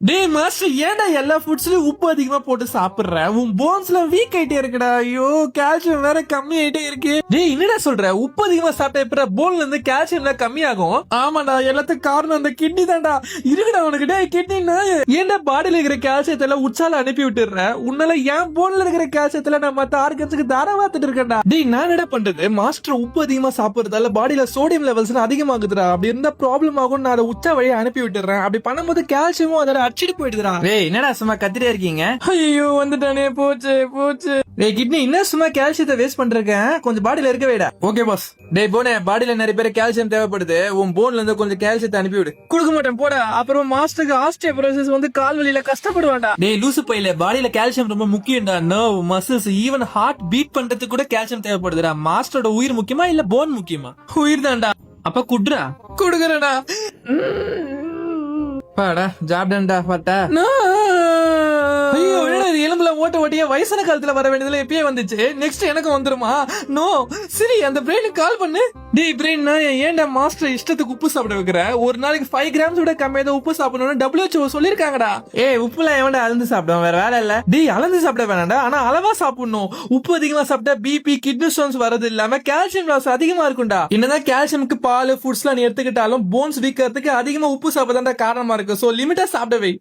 டேய் மாஸ்டர், ஏன்டா எல்லா ஃபுட்ஸ்லயும் உப்பு அதிகமா போட்டு சாப்பிடுற? உன் போன்ஸ்ல வீக் ஆயிட்டே இருக்குடா. ஐயோ, கால்சியம் வேற கம்மி ஆயிட்டே இருக்கு. டேய் என்னடா சொல்ற? உப்பு அதிகமா சாப்பிட்டா எப்படா போன்ல இருந்து கால்சியம் கம்மியாகும்? ஆமாடா, எல்லாத்துக்கும் காரணம் அந்த கிட்னி தான்டா. இருக்குடா உனக்கு. டேய் கிட்னின்னா ஏன்டா பாடியில இருக்கிற கால்சியத்தை எல்லாம் உச்சால அனுப்பி விட்டுற? உன்னால ஏன் போன்ல இருக்கிற கால்சியத்துல நான் மத்த ஆர்கன்ஸுக்கு தார வாத்துட்டு இருக்கேன்டா. டேய் நான் என்னடா பண்றது? மாஸ்டர் உப்பு அதிகமா சாப்பிடுறதால பாடியில சோடியம் லெவல்ஸ் அதிகமாகுதுடா. அப்படி இருந்தா ப்ராப்ளம் ஆகும். நான் அதை உச்சா வழியா அனுப்பி விட்டுறேன். அப்படி பண்ணும்போது கால்சியமும் அதோட அடிச்சிட்டு போயிடுதுடா. டேய் என்னடா சும்மா கத்திட்டே இருக்கீங்க? ஐயோ வந்துட்டானே, போச்சு போச்சு. டேய் கிட்னி, என்ன சும்மா கால்சியத்தை வேஸ்ட் பண்றேன்? கொஞ்சம் பாடியில இருக்க வைடா. Okay boss. டேய் போனே, பாடியில நிறைய பேர் கால்சியம் தேவைப்படுது. உன் போன்ல இருந்து கொஞ்சம் கால்சியத்தை அனுப்பி விடு. கொடுக்க மாட்டேன் போடா. அப்புறம் மாஸ்டருக்கு ஆஸ்டியோபரோசிஸ் கால் வலியில கஷ்டப்படுவான்டா. டேய் லூசு பையில, பாடியில கால்சியம் ரொம்ப முக்கியம்டா. Nerve, muscles, even heart beat பண்றதுக்கு கூட கால்சியம் தேவைப்படுதுடா. மாஸ்டரோட உயிர் முக்கியமா இல்ல போன் முக்கியமா? உயிர் தான்டா. அப்ப குட்ரா. குடுக்கறடா. பாடா ஜாப்டன்டா பாட்டா. ஐயோ, என்னடா இது எலும்புல ஓட்ட ஓட்டிய வயசான காலத்துல வர வேண்டியதுல எப்பயே வந்துச்சு. நெக்ஸ்ட் எனக்கு வந்துருமா? நோ. சரி, அந்த பிரெயினுக்கு கால் பண்ணு. டேய் பிரெயின், ஏன்டா மாஸ்டர் இஷ்டத்துக்கு உப்பு சாப்பிட வைக்கிற? ஒரு நாளைக்கு 5 கிராம்ஸ் விட கம்மியா தான் உப்பு சாப்பிடணும்னு WHO சொல்லிருக்காங்கடா. ஏய் உப்புலாம் எவன்டா அளந்து சாப்பிடுவோம்? வேற வேலை இல்ல. டேய் அளந்து சாப்பிட வேணாம்டா, ஆனா அளவா சாப்பிடணும். உப்பு அதிகமா சாப்பிட்டா பிபி, கிட்னி ஸ்டோன்ஸ் வரது இல்லாம கால்சியம் லாஸ் அதிகமா இருக்கும்டா. என்னதான் கால்சியமுக்கு பால், ஃபுட்ஸ்லாம் நீ எடுத்துக்கிட்டாலும் போன்ஸ் வீக்கறதுக்கு அதிகமா உப்பு சாப்பிடதான் காரணமா இருக்கு. சோ லிமிட்டா சாப்பிட வை.